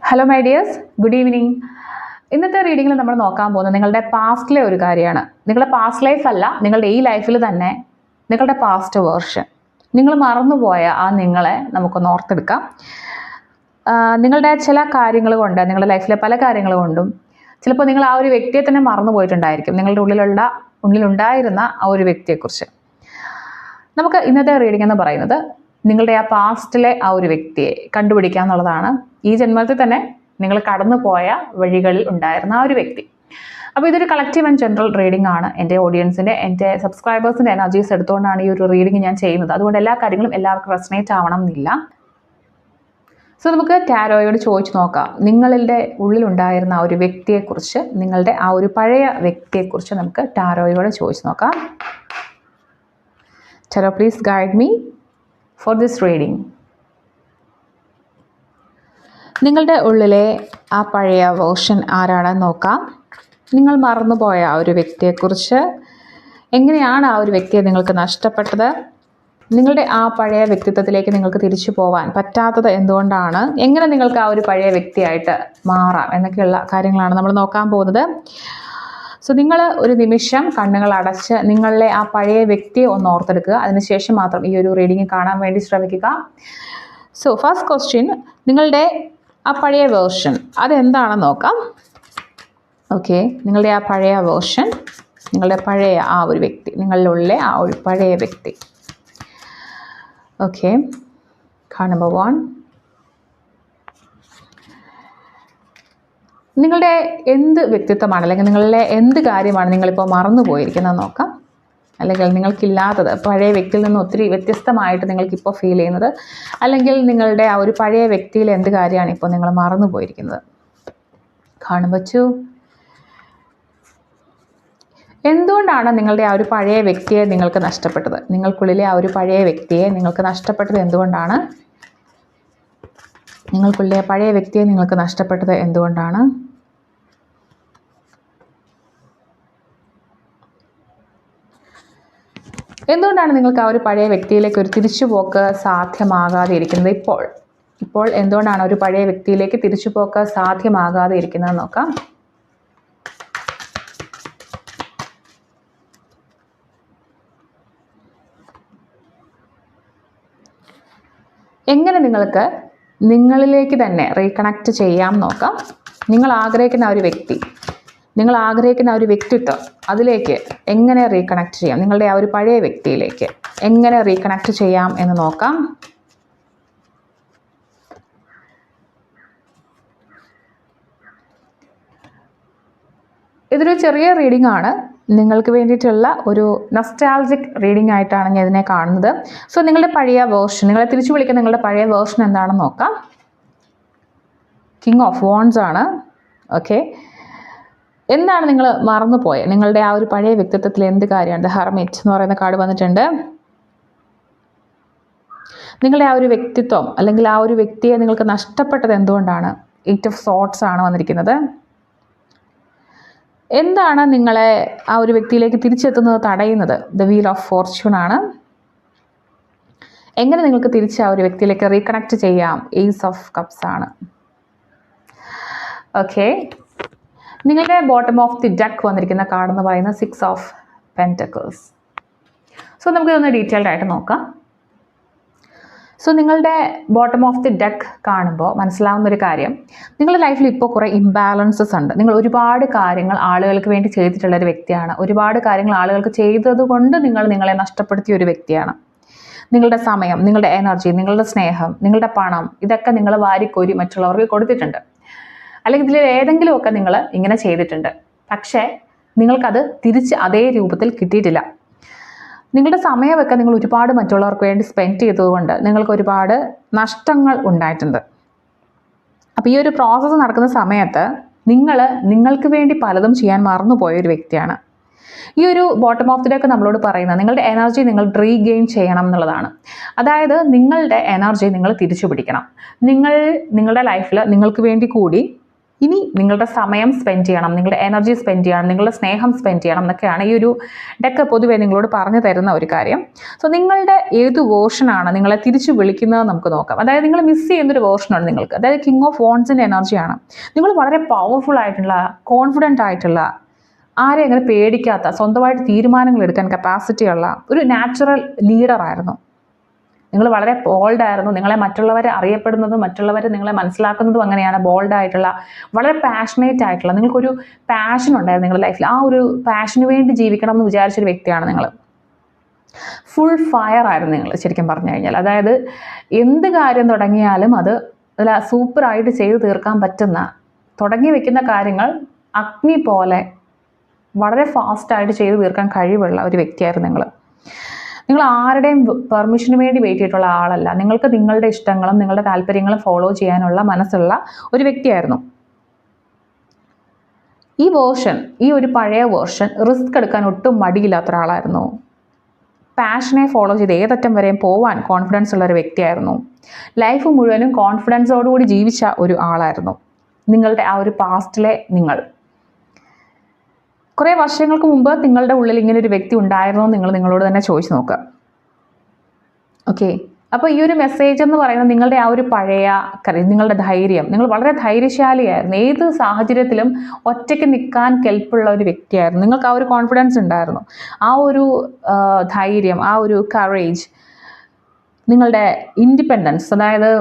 Hello my dears, good evening. ഇന്നത്തെ റീഡിങ്ങിൽ നമ്മൾ നോക്കാൻ പോകുന്നത് നിങ്ങളുടെ പാസ്റ്റിലെ ഒരു കാര്യമാണ്. നിങ്ങളുടെ പാസ്റ്റ് ലൈഫ് അല്ല, നിങ്ങളുടെ ഈ ലൈഫിൽ തന്നെ നിങ്ങളുടെ പാസ്റ്റ് വേർഷൻ, നിങ്ങൾ മറന്നുപോയ ആ നിങ്ങളെ നമുക്കൊന്ന് ഓർത്തെടുക്കാം. നിങ്ങളുടെ ചില കാര്യങ്ങൾ കൊണ്ട്, നിങ്ങളുടെ ലൈഫിലെ പല കാര്യങ്ങൾ കൊണ്ടും ചിലപ്പോൾ നിങ്ങൾ ആ ഒരു വ്യക്തിയെ തന്നെ മറന്നു പോയിട്ടുണ്ടായിരിക്കും, നിങ്ങളുടെ ഉള്ളിലുണ്ടായിരുന്ന ആ ഒരു വ്യക്തിയെക്കുറിച്ച്. നമുക്ക് ഇന്നത്തെ റീഡിംഗ് എന്ന് പറയുന്നത് നിങ്ങളുടെ ആ പാസ്റ്റിലെ ആ ഒരു വ്യക്തിയെ കണ്ടുപിടിക്കുക എന്നുള്ളതാണ്. ഈ ജന്മത്തിൽ തന്നെ നിങ്ങൾ കടന്നു പോയ വഴികളിൽ ഉണ്ടായിരുന്ന ആ ഒരു വ്യക്തി. അപ്പോൾ ഇതൊരു കളക്റ്റീവ് ആൻഡ് ജനറൽ റീഡിംഗ് ആണ്. എൻ്റെ ഓഡിയൻസിൻ്റെ, എൻ്റെ സബ്സ്ക്രൈബേഴ്സിൻ്റെ എനർജീസ് എടുത്തുകൊണ്ടാണ് ഈ ഒരു റീഡിംഗ് ഞാൻ ചെയ്യുന്നത്. അതുകൊണ്ട് എല്ലാ കാര്യങ്ങളും എല്ലാവർക്കും റെസനേറ്റ് ആവണം എന്നില്ല. സോ നമുക്ക് ടാരോയോട് ചോദിച്ചു നോക്കാം, നിങ്ങളുടെ ഉള്ളിലുണ്ടായിരുന്ന ആ ഒരു വ്യക്തിയെക്കുറിച്ച്, നിങ്ങളുടെ ആ ഒരു പഴയ വ്യക്തിയെക്കുറിച്ച് നമുക്ക് ടാരോയോട് ചോദിച്ചു നോക്കാം. Tarot, please guide me for this reading. നിങ്ങളുടെ ഉള്ളിലെ ആ പഴയ വേർഷൻ ആരാണെന്ന് നോക്കാം. നിങ്ങൾ മറന്നുപോയ ആ ഒരു വ്യക്തിയെക്കുറിച്ച്, എങ്ങനെയാണ് ആ ഒരു വ്യക്തിയെ നിങ്ങൾക്ക് നഷ്ടപ്പെട്ടത്, നിങ്ങളുടെ ആ പഴയ വ്യക്തിത്വത്തിലേക്ക് നിങ്ങൾക്ക് തിരിച്ചു പോകാൻ പറ്റാത്തത് എന്തുകൊണ്ടാണ്, എങ്ങനെ നിങ്ങൾക്ക് ആ ഒരു പഴയ വ്യക്തിയായിട്ട് മാറാം എന്നൊക്കെയുള്ള കാര്യങ്ങളാണ് നമ്മൾ നോക്കാൻ പോകുന്നത്. സോ നിങ്ങൾ ഒരു നിമിഷം കണ്ണുകൾ അടച്ച് നിങ്ങളിലെ ആ പഴയ വ്യക്തിയെ ഒന്ന് ഓർത്തെടുക്കുക. അതിനുശേഷം മാത്രം ഈ ഒരു റീഡിംഗ് കാണാൻ വേണ്ടി ശ്രമിക്കുക. സോ ഫസ്റ്റ് ക്വസ്റ്റ്യൻ, നിങ്ങളുടെ ആ പഴയ വേർഷൻ അതെന്താണെന്ന് നോക്കാം. ഓക്കെ, നിങ്ങളുടെ ആ പഴയ വേർഷൻ, നിങ്ങളുടെ പഴയ ആ ഒരു വ്യക്തി, നിങ്ങളുടെ ഉള്ളിലെ ആ ഒരു പഴയ വ്യക്തി. Okay, card number 1. നിങ്ങളുടെ എന്ത് വ്യക്തിത്വമാണ്, അല്ലെങ്കിൽ നിങ്ങളുടെ എന്ത് കാര്യമാണ് നിങ്ങളിപ്പോൾ മറന്നു പോയിരിക്കുന്നത് നോക്കാം. അല്ലെങ്കിൽ നിങ്ങൾക്കില്ലാത്തത്, പഴയ വ്യക്തിയിൽ നിന്ന് ഒത്തിരി വ്യത്യസ്തമായിട്ട് നിങ്ങൾക്കിപ്പോൾ ഫീൽ ചെയ്യുന്നത്, അല്ലെങ്കിൽ നിങ്ങളുടെ ആ ഒരു പഴയ വ്യക്തിയിൽ എന്ത് കാര്യമാണ് ഇപ്പോൾ നിങ്ങൾ മറന്നു പോയിരിക്കുന്നത്. Card number 2. എന്തുകൊണ്ടാണ് നിങ്ങളുടെ ആ ഒരു പഴയ വ്യക്തിയെ നിങ്ങൾക്ക് നഷ്ടപ്പെട്ടത്, നിങ്ങൾക്കുള്ളിലെ ആ ഒരു പഴയ വ്യക്തിയെ നിങ്ങൾക്ക് നഷ്ടപ്പെട്ടത് എന്തുകൊണ്ടാണ്, നിങ്ങൾക്കുള്ളിലെ പഴയ വ്യക്തിയെ നിങ്ങൾക്ക് നഷ്ടപ്പെട്ടത് എന്തുകൊണ്ടാണ്. എന്തുകൊണ്ടാണ് നിങ്ങൾക്ക് ആ ഒരു പഴയ വ്യക്തിയിലേക്ക് ഒരു തിരിച്ചുപോക്ക് സാധ്യമാകാതെ ഇരിക്കുന്നത് ഇപ്പോൾ എന്തുകൊണ്ടാണ് ഒരു പഴയ വ്യക്തിയിലേക്ക് തിരിച്ചുപോക്ക് സാധ്യമാകാതെ ഇരിക്കുന്നത് നോക്കാം. എങ്ങനെ നിങ്ങൾക്ക് നിങ്ങളിലേക്ക് തന്നെ റീകണക്ട് ചെയ്യാം നോക്കാം. നിങ്ങൾ ആഗ്രഹിക്കുന്ന ആ ഒരു വ്യക്തി, നിങ്ങൾ ആഗ്രഹിക്കുന്ന ആ ഒരു വ്യക്തിത്വം, അതിലേക്ക് എങ്ങനെ റീകണക്ട് ചെയ്യാം, നിങ്ങളുടെ ആ ഒരു പഴയ വ്യക്തിയിലേക്ക് എങ്ങനെ റീകണക്ട് ചെയ്യാം എന്ന് നോക്കാം. ഇതൊരു ചെറിയ റീഡിംഗ് ആണ്, നിങ്ങൾക്ക് വേണ്ടിയിട്ടുള്ള ഒരു നൊസ്റ്റാൾജിക് റീഡിംഗ് ആയിട്ടാണ് ഞാൻ ഇതിനെ കാണുന്നത്. സോ നിങ്ങളുടെ പഴയ വേർഷൻ, നിങ്ങളെ തിരിച്ചു വിളിക്കുന്ന നിങ്ങളുടെ പഴയ വേർഷൻ എന്താണെന്ന് നോക്കാം. കിങ് ഓഫ് വാൻഡ്സ് ആണ്. ഓക്കെ, എന്താണ് നിങ്ങൾ മറന്നുപോയത്, നിങ്ങളുടെ ആ ഒരു പഴയ വ്യക്തിത്വത്തിൽ എന്ത് കാര്യമാണ്. ദ ഹെർമിറ്റ് എന്ന് പറയുന്ന കാർഡ് വന്നിട്ടുണ്ട്. നിങ്ങളുടെ ആ ഒരു വ്യക്തിത്വം അല്ലെങ്കിൽ ആ ഒരു വ്യക്തിയെ നിങ്ങൾക്ക് നഷ്ടപ്പെട്ടത് എന്തുകൊണ്ടാണ്. 8 ഓഫ് സോർഡ്സ് ആണ് വന്നിരിക്കുന്നത്. എന്താണ് നിങ്ങളെ ആ ഒരു വ്യക്തിയിലേക്ക് തിരിച്ചെത്തുന്നത് തടയുന്നത്. ദ വീൽ ഓഫ് ഫോർച്യൂൺ ആണ്. എങ്ങനെ നിങ്ങൾക്ക് തിരിച്ച് ആ ഒരു വ്യക്തിയിലേക്ക് റീകണക്ട് ചെയ്യാം. ഏസ് ഓഫ് കപ്സ് ആണ്. ഓക്കെ, നിങ്ങളുടെ ബോട്ടം ഓഫ് ദി ഡെക്ക് വന്നിരിക്കുന്ന കാർഡ് എന്ന് പറയുന്നത് 6 ഓഫ് പെൻറ്റക്കിൾസ്. സോ നമുക്കിതൊന്ന് ഡീറ്റെയിൽഡ് ആയിട്ട് നോക്കാം. സോ നിങ്ങളുടെ ബോട്ടം ഓഫ് ദി ഡെക്ക് കാണുമ്പോൾ മനസ്സിലാവുന്നൊരു കാര്യം, നിങ്ങളുടെ ലൈഫിൽ ഇപ്പോൾ കുറേ ഇംബാലൻസസ് ഉണ്ട്. നിങ്ങൾ ഒരുപാട് കാര്യങ്ങൾ ആളുകൾക്ക് വേണ്ടി ചെയ്തിട്ടുള്ളൊരു വ്യക്തിയാണ്. ഒരുപാട് കാര്യങ്ങൾ ആളുകൾക്ക് ചെയ്തതുകൊണ്ട് നിങ്ങളെ നഷ്ടപ്പെടുത്തിയ ഒരു വ്യക്തിയാണ്. നിങ്ങളുടെ സമയം, നിങ്ങളുടെ എനർജി, നിങ്ങളുടെ സ്നേഹം, നിങ്ങളുടെ പണം, ഇതൊക്കെ നിങ്ങൾ വാരിക്കോരി മറ്റുള്ളവർക്ക് കൊടുത്തിട്ടുണ്ട്. അല്ലെങ്കിൽ ഇതിൽ ഏതെങ്കിലുമൊക്കെ നിങ്ങൾ ഇങ്ങനെ ചെയ്തിട്ടുണ്ട്. പക്ഷേ നിങ്ങൾക്കത് തിരിച്ച് അതേ രൂപത്തിൽ കിട്ടിയിട്ടില്ല. നിങ്ങളുടെ സമയമൊക്കെ നിങ്ങൾ ഒരുപാട് മറ്റുള്ളവർക്ക് വേണ്ടി സ്പെൻഡ് ചെയ്തതുകൊണ്ട് നിങ്ങൾക്ക് ഒരുപാട് നഷ്ടങ്ങൾ ഉണ്ടായിട്ടുണ്ട്. അപ്പോൾ ഈ ഒരു പ്രോസസ്സ് നടക്കുന്ന സമയത്ത് നിങ്ങൾക്ക് വേണ്ടി പലതും ചെയ്യാൻ മറന്നുപോയ ഒരു വ്യക്തിയാണ്. ഈ ഒരു ബോട്ടം ഓഫ് ദി ഡെക്ക് നമ്മളോട് പറയുന്നത് നിങ്ങളുടെ എനർജി നിങ്ങൾ റീഗെയിൻ ചെയ്യണം എന്നുള്ളതാണ്. അതായത് നിങ്ങളുടെ എനർജി നിങ്ങൾ തിരിച്ചു പിടിക്കണം. നിങ്ങളുടെ ലൈഫിൽ നിങ്ങൾക്ക് വേണ്ടി കൂടി ഇനി നിങ്ങളുടെ സമയം സ്പെൻഡ് ചെയ്യണം, നിങ്ങളുടെ എനർജി സ്പെൻഡ് ചെയ്യണം, നിങ്ങളുടെ സ്നേഹം സ്പെൻഡ് ചെയ്യണം എന്നൊക്കെയാണ് ഈ ഒരു ഡെക്ക് പൊതുവെ നിങ്ങളോട് പറഞ്ഞു തരുന്ന ഒരു കാര്യം. സോ നിങ്ങളുടെ ഏത് വേർഷനാണ് നിങ്ങളെ തിരിച്ചു വിളിക്കുന്നത് നമുക്ക് നോക്കാം. അതായത് നിങ്ങൾ മിസ് ചെയ്യുന്നൊരു വേർഷനാണ് നിങ്ങൾക്ക്. അതായത് കിങ് ഓഫ് വോൺസിൻ്റെ എനർജിയാണ്. നിങ്ങൾ വളരെ പവർഫുൾ ആയിട്ടുള്ള, കോൺഫിഡൻ്റ് ആയിട്ടുള്ള, ആരെയും അങ്ങനെ പേടിക്കാത്ത, സ്വന്തമായിട്ട് തീരുമാനങ്ങൾ എടുക്കാൻ കപ്പാസിറ്റിയുള്ള ഒരു നാച്ചുറൽ ലീഡറായിരുന്നു. നിങ്ങൾ വളരെ ബോൾഡായിരുന്നു. നിങ്ങളെ മറ്റുള്ളവരെ അറിയപ്പെടുന്നതും മറ്റുള്ളവർ നിങ്ങളെ മനസ്സിലാക്കുന്നതും അങ്ങനെയാണ്. ബോൾഡായിട്ടുള്ള, വളരെ പാഷനേറ്റ് ആയിട്ടുള്ള, നിങ്ങൾക്കൊരു പാഷൻ ഉണ്ടായിരുന്നു നിങ്ങളുടെ ലൈഫിൽ. ആ ഒരു പാഷന് വേണ്ടി ജീവിക്കണം എന്ന് വിചാരിച്ചൊരു വ്യക്തിയാണ് നിങ്ങൾ. ഫുൾ ഫയർ ആയിരുന്നു നിങ്ങൾ ശരിക്കും പറഞ്ഞു കഴിഞ്ഞാൽ. അതായത് എന്ത് കാര്യം തുടങ്ങിയാലും അത് സൂപ്പറായിട്ട് ചെയ്തു തീർക്കാൻ പറ്റുന്ന, തുടങ്ങി വെക്കുന്ന കാര്യങ്ങൾ അഗ്നി പോലെ വളരെ ഫാസ്റ്റായിട്ട് ചെയ്തു തീർക്കാൻ കഴിവുള്ള ഒരു വ്യക്തിയായിരുന്നു നിങ്ങൾ. നിങ്ങൾ ആരുടെയും പെർമിഷന് വേണ്ടി വെയിറ്റ് ചെയ്തിട്ടുള്ള ആളല്ല. നിങ്ങൾക്ക് നിങ്ങളുടെ ഇഷ്ടങ്ങളും നിങ്ങളുടെ താല്പര്യങ്ങളും ഫോളോ ചെയ്യാനുള്ള മനസ്സുള്ള ഒരു വ്യക്തിയായിരുന്നു. ഈ ഒരു പഴയ വേർഷൻ റിസ്ക് എടുക്കാൻ ഒട്ടും മടിയില്ലാത്ത ഒരാളായിരുന്നു. പാഷനെ ഫോളോ ചെയ്ത് ഏതറ്റം വരെയും പോവാൻ കോൺഫിഡൻസ് ഉള്ള ഒരു വ്യക്തിയായിരുന്നു. ലൈഫ് മുഴുവനും കോൺഫിഡൻസോടുകൂടി ജീവിച്ച ഒരു ആളായിരുന്നു നിങ്ങളുടെ ആ ഒരു പാസ്റ്റിലെ നിങ്ങൾ. കുറേ വർഷങ്ങൾക്ക് മുമ്പ് നിങ്ങളുടെ ഉള്ളിൽ ഇങ്ങനെ ഒരു വ്യക്തി ഉണ്ടായിരുന്നോ നിങ്ങൾ നിങ്ങളോട് തന്നെ ചോദിച്ചു നോക്കുക. ഓക്കെ, അപ്പോൾ ഈ ഒരു മെസ്സേജ് എന്ന് പറയുന്നത് നിങ്ങളുടെ ആ ഒരു പഴയ നിങ്ങളുടെ ധൈര്യം, നിങ്ങൾ വളരെ ധൈര്യശാലിയായിരുന്നു. ഏത് സാഹചര്യത്തിലും ഒറ്റയ്ക്ക് നിൽക്കാൻ കെൽപ്പുള്ള ഒരു വ്യക്തിയായിരുന്നു. നിങ്ങൾക്ക് ആ ഒരു കോൺഫിഡൻസ് ഉണ്ടായിരുന്നു, ആ ഒരു ധൈര്യം, ആ ഒരു കറേജ്, നിങ്ങളുടെ ഇൻഡിപെൻഡൻസ്. അതായത്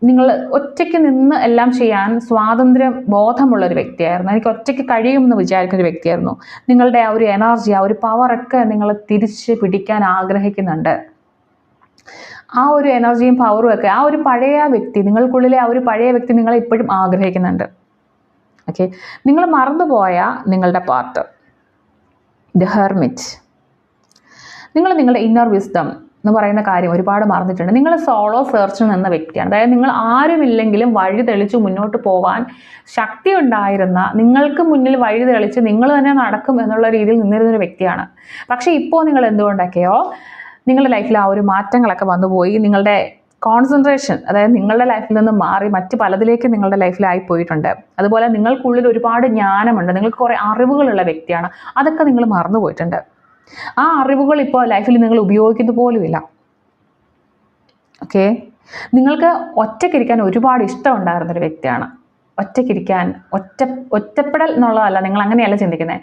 നിങ്ങൾ ഒറ്റയ്ക്ക് നിന്ന് എല്ലാം ചെയ്യാൻ സ്വാതന്ത്ര്യം ബോധമുള്ളൊരു വ്യക്തിയായിരുന്നു. എനിക്ക് ഒറ്റയ്ക്ക് കഴിയുമെന്ന് വിചാരിക്കുന്ന ഒരു വ്യക്തിയായിരുന്നു. നിങ്ങളുടെ ആ ഒരു എനർജി, ആ ഒരു പവറൊക്കെ നിങ്ങൾ തിരിച്ച് പിടിക്കാൻ ആഗ്രഹിക്കുന്നുണ്ട്. ആ ഒരു എനർജിയും പവറും ഒക്കെ ആ ഒരു പഴയ വ്യക്തി, നിങ്ങൾക്കുള്ളിലെ ആ ഒരു പഴയ വ്യക്തി നിങ്ങളെ ഇപ്പോഴും ആഗ്രഹിക്കുന്നുണ്ട്. ഓക്കെ, നിങ്ങൾ മറന്നുപോയ നിങ്ങളുടെ പാർട്ട്, ദ ഹെർമിറ്റ്. നിങ്ങൾ നിങ്ങളുടെ ഇന്നർ വിസ്ഡം എന്ന് പറയുന്ന കാര്യം ഒരുപാട് മറന്നിട്ടുണ്ട്. നിങ്ങൾ സോളോ സെർച്ച് നിന്ന വ്യക്തിയാണ്. അതായത് നിങ്ങൾ ആരുമില്ലെങ്കിലും വഴി തെളിച്ച് മുന്നോട്ട് പോകാൻ ശക്തി ഉണ്ടായിരുന്ന, നിങ്ങൾക്ക് മുന്നിൽ വഴി തെളിച്ച് നിങ്ങൾ തന്നെ നടക്കും എന്നുള്ള രീതിയിൽ നിന്നിരുന്നൊരു വ്യക്തിയാണ്. പക്ഷേ ഇപ്പോൾ നിങ്ങൾ എന്തുകൊണ്ടൊക്കെയോ നിങ്ങളുടെ ലൈഫിൽ ആ ഒരു മാറ്റങ്ങളൊക്കെ വന്നുപോയി. നിങ്ങളുടെ കോൺസെൻട്രേഷൻ, അതായത് നിങ്ങളുടെ ലൈഫിൽ നിന്ന് മാറി മറ്റ് പലതിലേക്ക് നിങ്ങളുടെ ലൈഫിലായി പോയിട്ടുണ്ട്. അതുപോലെ നിങ്ങൾക്കുള്ളിൽ ഒരുപാട് ജ്ഞാനമുണ്ട്, നിങ്ങൾക്ക് കുറേ അറിവുകളുള്ള വ്യക്തിയാണ്. അതൊക്കെ നിങ്ങൾ മറന്നു പോയിട്ടുണ്ട്. ആ അറിവുകൾ ഇപ്പോൾ ലൈഫിൽ നിങ്ങൾ ഉപയോഗിക്കുന്ന പോലുമില്ല. ഓക്കെ, നിങ്ങൾക്ക് ഒറ്റയ്ക്കിരിക്കാൻ ഒരുപാട് ഇഷ്ടമുണ്ടായിരുന്നൊരു വ്യക്തിയാണ്. ഒറ്റയ്ക്കിരിക്കാൻ, ഒറ്റപ്പെടൽ എന്നുള്ളതല്ല, നിങ്ങൾ അങ്ങനെയല്ല ചിന്തിക്കുന്നത്.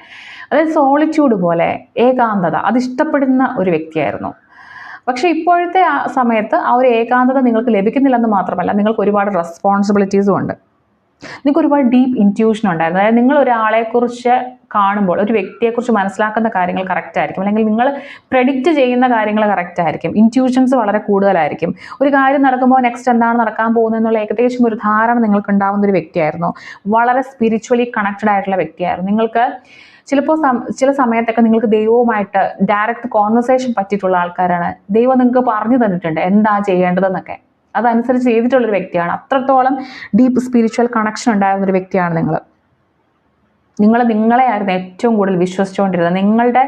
അതായത് സോളിറ്റ്യൂഡ് പോലെ ഏകാന്തത, അത് ഇഷ്ടപ്പെടുന്ന ഒരു വ്യക്തിയായിരുന്നു. പക്ഷേ ഇപ്പോഴത്തെ ആ സമയത്ത് ആ ഒരു ഏകാന്തത നിങ്ങൾക്ക് ലഭിക്കുന്നില്ലെന്ന് മാത്രമല്ല, നിങ്ങൾക്ക് ഒരുപാട് റെസ്പോൺസിബിലിറ്റീസും ഉണ്ട്. നിങ്ങൾക്ക് ഒരുപാട് ഡീപ്പ് ഇൻറ്റ്യൂഷൻ ഉണ്ടായിരുന്നു. അതായത് നിങ്ങൾ ഒരാളെക്കുറിച്ച് കാണുമ്പോൾ, ഒരു വ്യക്തിയെക്കുറിച്ച് മനസ്സിലാക്കുന്ന കാര്യങ്ങൾ കറക്റ്റ് ആയിരിക്കും, അല്ലെങ്കിൽ നിങ്ങൾ പ്രെഡിക്റ്റ് ചെയ്യുന്ന കാര്യങ്ങൾ കറക്റ്റ് ആയിരിക്കും. ഇൻറ്റ്യൂഷൻസ് വളരെ കൂടുതലായിരിക്കും. ഒരു കാര്യം നടക്കുമ്പോൾ നെക്സ്റ്റ് എന്താണ് നടക്കാൻ പോകുന്നത് എന്നുള്ള ഏകദേശം ഒരു ധാരണ നിങ്ങൾക്ക് ഉണ്ടാകുന്ന ഒരു വ്യക്തിയായിരുന്നു. വളരെ സ്പിരിച്വലി കണക്റ്റഡ് ആയിട്ടുള്ള വ്യക്തിയായിരുന്നു. നിങ്ങൾക്ക് ചിലപ്പോൾ ചില സമയത്തൊക്കെ നിങ്ങൾക്ക് ദൈവവുമായിട്ട് ഡയറക്റ്റ് കോൺവെർസേഷൻ പറ്റിയിട്ടുള്ള ആൾക്കാരാണ്. ദൈവം നിങ്ങൾക്ക് പറഞ്ഞു തന്നിട്ടുണ്ട് എന്താ ചെയ്യേണ്ടതെന്നൊക്കെ, അതനുസരിച്ച് ചെയ്തിട്ടുള്ളൊരു വ്യക്തിയാണ്. അത്രത്തോളം ഡീപ്പ് സ്പിരിച്വൽ കണക്ഷൻ ഉണ്ടായിരുന്നൊരു വ്യക്തിയാണ് നിങ്ങൾ. നിങ്ങളെയായിരുന്നു ഏറ്റവും കൂടുതൽ വിശ്വസിച്ചുകൊണ്ടിരുന്നത്. നിങ്ങളുടെ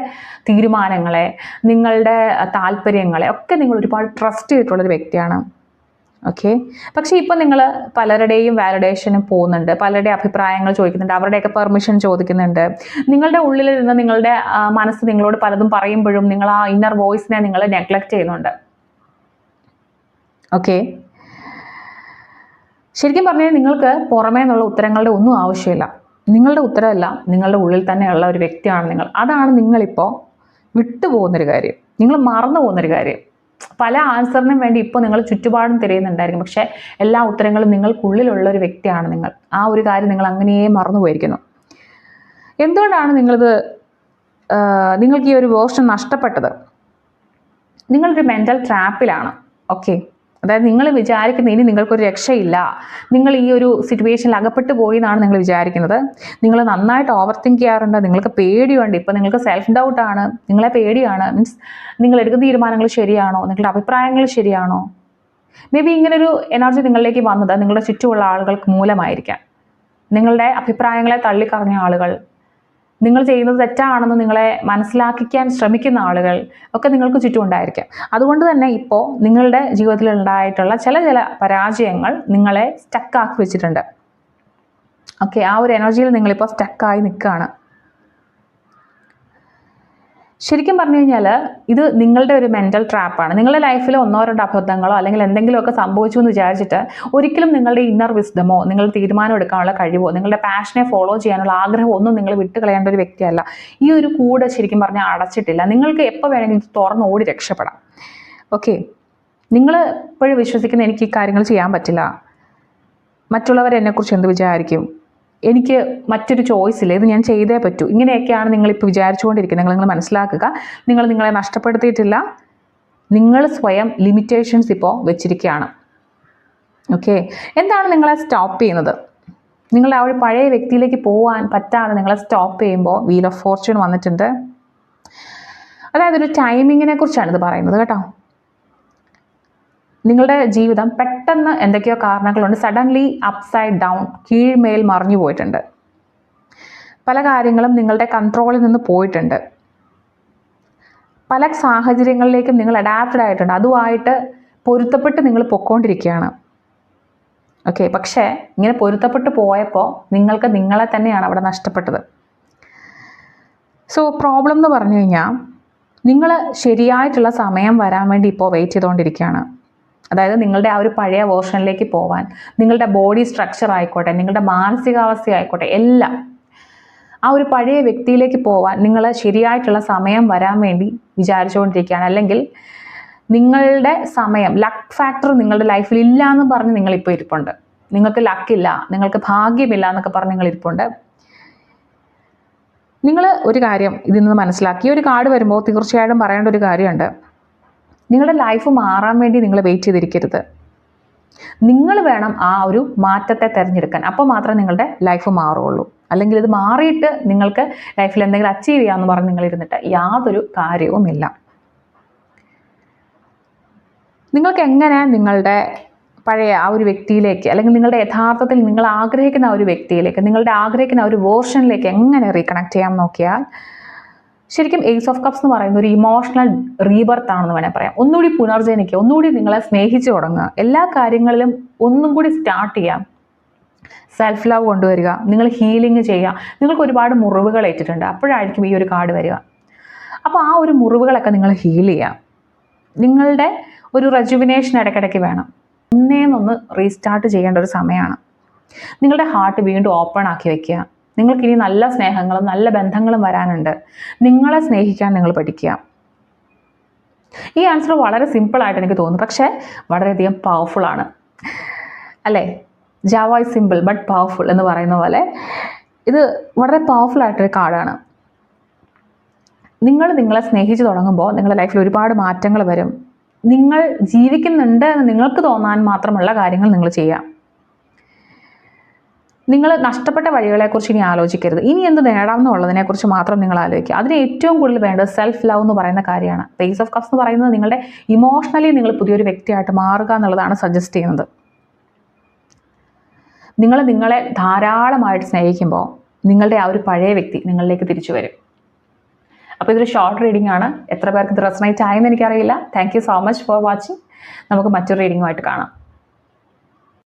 തീരുമാനങ്ങളെ, നിങ്ങളുടെ താല്പര്യങ്ങളെ ഒക്കെ നിങ്ങൾ ഒരുപാട് ട്രസ്റ്റ് ചെയ്തിട്ടുള്ളൊരു വ്യക്തിയാണ്. ഓക്കെ, പക്ഷേ ഇപ്പോൾ നിങ്ങൾ പലരുടെയും വാലിഡേഷന് പോകുന്നുണ്ട്, പലരുടെ അഭിപ്രായങ്ങൾ ചോദിക്കുന്നുണ്ട്, അവരുടെയൊക്കെ പെർമിഷൻ ചോദിക്കുന്നുണ്ട്. നിങ്ങളുടെ ഉള്ളിലിരുന്ന് നിങ്ങളുടെ മനസ്സ് നിങ്ങളോട് പലതും പറയുമ്പോഴും നിങ്ങൾ ആ ഇന്നർ വോയിസിനെ നിങ്ങൾ നെഗ്ലക്റ്റ് ചെയ്യുന്നുണ്ട്. ഓക്കെ, ശരിക്കും പറഞ്ഞാൽ നിങ്ങൾക്ക് പുറമേ നിന്നുള്ള ഉത്തരങ്ങളുടെ ഒന്നും ആവശ്യമില്ല. നിങ്ങളുടെ ഉത്തരമെല്ലാം നിങ്ങളുടെ ഉള്ളിൽ തന്നെയുള്ള ഒരു വ്യക്തിയാണ് നിങ്ങൾ. അതാണ് നിങ്ങളിപ്പോൾ വിട്ടുപോകുന്നൊരു കാര്യം, നിങ്ങൾ മറന്നു പോകുന്നൊരു കാര്യം. പല ആൻസറിനും വേണ്ടി ഇപ്പോൾ നിങ്ങൾ ചുറ്റുപാടും തിരയുന്നുണ്ടായിരിക്കും, പക്ഷേ എല്ലാ ഉത്തരങ്ങളും നിങ്ങൾക്കുള്ളിലുള്ള ഒരു വ്യക്തിയാണ് നിങ്ങൾ. ആ ഒരു കാര്യം നിങ്ങൾ അങ്ങനെയേ മറന്നു പോയിരിക്കുന്നു. എന്തുകൊണ്ടാണ് നിങ്ങൾക്ക് ഈ ഒരു വേർഷൻ നഷ്ടപ്പെട്ടത്? നിങ്ങളൊരു മെൻ്റൽ ട്രാപ്പിലാണ്. ഓക്കെ, അതായത് നിങ്ങൾ വിചാരിക്കുന്ന ഇനി നിങ്ങൾക്കൊരു രക്ഷയില്ല, നിങ്ങൾ ഈ ഒരു സിറ്റുവേഷനിൽ അകപ്പെട്ടു പോയി എന്നാണ് നിങ്ങൾ വിചാരിക്കുന്നത്. നിങ്ങൾ നന്നായിട്ട് ഓവർ തിങ്ക് ചെയ്യാറുണ്ട്, നിങ്ങൾക്ക് പേടിയുണ്ട്. ഇപ്പോൾ നിങ്ങൾക്ക് സെൽഫ് ഡൗട്ടാണ്, നിങ്ങളെ പേടിയാണ്. മീൻസ് നിങ്ങൾ എടുക്കുന്ന തീരുമാനങ്ങൾ ശരിയാണോ, നിങ്ങളുടെ അഭിപ്രായങ്ങൾ ശരിയാണോ? മേ ബി ഇങ്ങനൊരു എനർജി നിങ്ങളിലേക്ക് വന്നത് നിങ്ങളുടെ ചുറ്റുമുള്ള ആളുകൾക്ക് മൂലമായിരിക്കാം. നിങ്ങളുടെ അഭിപ്രായങ്ങളെ തള്ളിക്കളഞ്ഞ ആളുകൾ, നിങ്ങൾ ചെയ്യുന്നത് തെറ്റാണെന്ന് നിങ്ങളെ മനസ്സിലാക്കിക്കാൻ ശ്രമിക്കുന്ന ആളുകൾ ഒക്കെ നിങ്ങൾക്ക് ചുറ്റും ഉണ്ടായിരിക്കാം. അതുകൊണ്ട് തന്നെ ഇപ്പോൾ നിങ്ങളുടെ ജീവിതത്തിൽ ഉണ്ടായിട്ടുള്ള ചില പരാജയങ്ങൾ നിങ്ങളെ സ്റ്റക്കാക്കി വെച്ചിട്ടുണ്ട്. ഓക്കെ, ആ ഒരു എനർജിയിൽ നിങ്ങളിപ്പോൾ സ്റ്റക്കായി നിൽക്കുകയാണ്. ശരിക്കും പറഞ്ഞു കഴിഞ്ഞാൽ ഇത് നിങ്ങളുടെ ഒരു മെൻ്റൽ ട്രാപ്പാണ്. നിങ്ങളുടെ ലൈഫിൽ 1-2 അബദ്ധങ്ങളോ അല്ലെങ്കിൽ എന്തെങ്കിലുമൊക്കെ സംഭവിച്ചു എന്ന് വിചാരിച്ചിട്ട് ഒരിക്കലും നിങ്ങളുടെ ഇന്നർ വിസ്ഡമോ നിങ്ങളുടെ തീരുമാനം എടുക്കാനുള്ള കഴിവോ നിങ്ങളുടെ പാഷനെ ഫോളോ ചെയ്യാനുള്ള ആഗ്രഹമോ ഒന്നും നിങ്ങൾ വിട്ടുകളയേണ്ട ഒരു വ്യക്തിയല്ല. ഈ ഒരു കൂട് ശരിക്കും പറഞ്ഞാൽ അടച്ചിട്ടില്ല. നിങ്ങൾക്ക് എപ്പോൾ വേണമെങ്കിലും തുറന്ന് ഓടി രക്ഷപ്പെടാം. ഓക്കെ, നിങ്ങൾ ഇപ്പോഴും വിശ്വസിക്കുന്ന എനിക്ക് ഈ കാര്യങ്ങൾ ചെയ്യാൻ പറ്റില്ല, മറ്റുള്ളവർ എന്നെക്കുറിച്ച് എന്ത് വിചാരിക്കും, എനിക്ക് മറ്റൊരു ചോയ്സ് ഇല്ല, ഇത് ഞാൻ ചെയ്തേ പറ്റൂ, ഇങ്ങനെയൊക്കെയാണ് നിങ്ങളിപ്പോൾ വിചാരിച്ചുകൊണ്ടിരിക്കുന്നത്. നിങ്ങൾ മനസ്സിലാക്കുക, നിങ്ങൾ നിങ്ങളെ നഷ്ടപ്പെടുത്തിയിട്ടില്ല, നിങ്ങൾ സ്വയം ലിമിറ്റേഷൻസ് ഇപ്പോൾ വെച്ചിരിക്കുകയാണ്. ഓക്കെ, എന്താണ് നിങ്ങളെ സ്റ്റോപ്പ് ചെയ്യുന്നത്? നിങ്ങൾ ആ ഒരു പഴയ വ്യക്തിയിലേക്ക് പോകാൻ പറ്റാതെ നിങ്ങളെ സ്റ്റോപ്പ് ചെയ്യുമ്പോൾ വീൽ ഓഫ് ഫോർച്യൂൺ വന്നിട്ടുണ്ട്. അതായത് ഒരു ടൈമിങ്ങിനെ കുറിച്ചാണ് ഇത് പറയുന്നത് കേട്ടോ. നിങ്ങളുടെ ജീവിതം പെട്ടെന്ന് എന്തൊക്കെയോ കാരണങ്ങളുണ്ട് സഡൻലി അപ്സൈഡ് ഡൗൺ, കീഴ്മേൽ മറിഞ്ഞു പോയിട്ടുണ്ട്. പല കാര്യങ്ങളും നിങ്ങളുടെ കൺട്രോളിൽ നിന്ന് പോയിട്ടുണ്ട്. പല സാഹചര്യങ്ങളിലേക്കും നിങ്ങൾ അഡാപ്റ്റഡ് ആയിട്ടുണ്ട്. അതുമായിട്ട് പൊരുത്തപ്പെട്ട് നിങ്ങൾ പൊയ്ക്കൊണ്ടിരിക്കുകയാണ്. ഓക്കെ, പക്ഷേ ഇങ്ങനെ പൊരുത്തപ്പെട്ട് പോയപ്പോൾ നിങ്ങൾക്ക് നിങ്ങളെ തന്നെയാണ് അവിടെ നഷ്ടപ്പെട്ടത്. സോ പ്രോബ്ലം എന്ന് പറഞ്ഞു കഴിഞ്ഞാൽ നിങ്ങൾ ശരിയായിട്ടുള്ള സമയം വരാൻ വേണ്ടി ഇപ്പോൾ വെയിറ്റ് ചെയ്തുകൊണ്ടിരിക്കുകയാണ്. അതായത് നിങ്ങളുടെ ആ ഒരു പഴയ വേർഷനിലേക്ക് പോകാൻ, നിങ്ങളുടെ ബോഡി സ്ട്രക്ചർ ആയിക്കോട്ടെ, നിങ്ങളുടെ മാനസികാവസ്ഥ ആയിക്കോട്ടെ, എല്ലാം ആ ഒരു പഴയ വ്യക്തിയിലേക്ക് പോകാൻ നിങ്ങൾ ശരിയായിട്ടുള്ള സമയം വരാൻ വേണ്ടി വിചാരിച്ചുകൊണ്ടിരിക്കുകയാണ്. അല്ലെങ്കിൽ നിങ്ങളുടെ സമയം, ലക്ക് ഫാക്ടർ നിങ്ങളുടെ ലൈഫിൽ ഇല്ല എന്ന് പറഞ്ഞ് നിങ്ങളിപ്പോൾ ഇരിപ്പുണ്ട്. നിങ്ങൾക്ക് ലക്കില്ല, നിങ്ങൾക്ക് ഭാഗ്യമില്ല എന്നൊക്കെ പറഞ്ഞ് നിങ്ങൾ ഇരിപ്പുണ്ട്. നിങ്ങൾ ഒരു കാര്യം ഇതിൽ നിന്ന് മനസ്സിലാക്കി, ഒരു കാർഡ് വരുമ്പോൾ തീർച്ചയായിട്ടും പറയേണ്ട ഒരു കാര്യമുണ്ട്. നിങ്ങളുടെ ലൈഫ് മാറാൻ വേണ്ടി നിങ്ങൾ വെയിറ്റ് ചെയ്തിരിക്കരുത്. നിങ്ങൾ വേണം ആ ഒരു മാറ്റത്തെ തിരഞ്ഞെടുക്കാൻ. അപ്പോൾ മാത്രമേ നിങ്ങളുടെ ലൈഫ് മാറുകയുള്ളൂ. അല്ലെങ്കിൽ ഇത് മാറിയിട്ട് നിങ്ങൾക്ക് ലൈഫിൽ എന്തെങ്കിലും അച്ചീവ് ചെയ്യാമെന്ന് പറഞ്ഞ് നിങ്ങളിരുന്നിട്ട് യാതൊരു കാര്യവുമില്ല. നിങ്ങൾക്ക് എങ്ങനെ നിങ്ങളുടെ പഴയ ആ ഒരു വ്യക്തിയിലേക്ക്, അല്ലെങ്കിൽ നിങ്ങളുടെ യഥാർത്ഥത്തിൽ നിങ്ങൾ ആഗ്രഹിക്കുന്ന ആ ഒരു വ്യക്തിയിലേക്ക്, നിങ്ങളുടെ ആഗ്രഹിക്കുന്ന ആ ഒരു വേർഷനിലേക്ക് എങ്ങനെ റീകണക്ട് ചെയ്യാൻ നോക്കിയാൽ ശരിക്കും ഏസ് ഓഫ് കപ്സ് എന്ന് പറയുന്ന ഒരു ഇമോഷണൽ റീബർത്ത് ആണെന്ന് വേണേൽ പറയാം. ഒന്നുകൂടി പുനർജനിക്കുക, ഒന്നുകൂടി നിങ്ങളെ സ്നേഹിച്ചു തുടങ്ങുക, എല്ലാ കാര്യങ്ങളിലും ഒന്നും കൂടി സ്റ്റാർട്ട് ചെയ്യാം. സെൽഫ് ലവ് കൊണ്ടുവരിക, നിങ്ങൾ ഹീലിംഗ് ചെയ്യുക. നിങ്ങൾക്ക് ഒരുപാട് മുറിവുകൾ ഏറ്റിട്ടുണ്ട്, അപ്പോഴായിരിക്കും ഈ ഒരു കാർഡ് വരിക. അപ്പോൾ ആ ഒരു മുറിവുകളൊക്കെ നിങ്ങൾ ഹീൽ ചെയ്യുക. നിങ്ങളുടെ ഒരു റെജുവിനേഷൻ ഇടയ്ക്കിടയ്ക്ക് വേണം. ഒന്നേന്നൊന്ന് റീസ്റ്റാർട്ട് ചെയ്യേണ്ട ഒരു സമയമാണ്. നിങ്ങളുടെ ഹാർട്ട് വീണ്ടും ഓപ്പൺ ആക്കി വയ്ക്കുക. നിങ്ങൾക്കിനി നല്ല സ്നേഹങ്ങളും നല്ല ബന്ധങ്ങളും വരാനുണ്ട്. നിങ്ങളെ സ്നേഹിക്കാൻ നിങ്ങൾ പഠിക്കുക. ഈ ആൻസർ വളരെ സിമ്പിളായിട്ട് എനിക്ക് തോന്നുന്നു, പക്ഷേ വളരെയധികം പവർഫുൾ ആണ് അല്ലേ? Java is simple but powerful എന്ന് പറയുന്ന പോലെ ഇത് വളരെ പവർഫുൾ ആയിട്ടൊരു കാർഡാണ്. നിങ്ങൾ നിങ്ങളെ സ്നേഹിച്ച് തുടങ്ങുമ്പോൾ നിങ്ങളുടെ ലൈഫിൽ ഒരുപാട് മാറ്റങ്ങൾ വരും. നിങ്ങൾ ജീവിക്കുന്നുണ്ട് എന്ന് നിങ്ങൾക്ക് തോന്നാൻ മാത്രമുള്ള കാര്യങ്ങൾ നിങ്ങൾ ചെയ്യാം. നിങ്ങൾ നഷ്ടപ്പെട്ട വഴികളെക്കുറിച്ച് ഇനി ആലോചിക്കരുത്. ഇനി എന്ത് നേടാമെന്നുള്ളതിനെക്കുറിച്ച് മാത്രം നിങ്ങൾ ആലോചിക്കുക. അതിന് ഏറ്റവും കൂടുതൽ വേണ്ടത് സെൽഫ് ലവ് എന്ന് പറയുന്ന കാര്യമാണ്. പേസ് ഓഫ് കപ്സ് എന്ന് പറയുന്നത് നിങ്ങളുടെ ഇമോഷണലി നിങ്ങൾ പുതിയൊരു വ്യക്തിയായിട്ട് മാറുക എന്നുള്ളതാണ് സജസ്റ്റ് ചെയ്യുന്നത്. നിങ്ങൾ നിങ്ങളെ ധാരാളമായിട്ട് സ്നേഹിക്കുമ്പോൾ നിങ്ങളുടെ ആ ഒരു പഴയ വ്യക്തി നിങ്ങളിലേക്ക് തിരിച്ചു വരും. അപ്പോൾ ഇതൊരു ഷോർട്ട് റീഡിംഗ് ആണ്. എത്ര പേർക്ക് ഇത് റെസണേറ്റ് ആയെന്ന് എനിക്കറിയില്ല. Thank you so much for watching. നമുക്ക് മറ്റൊരു റീഡിങ്ങുമായിട്ട് കാണാം.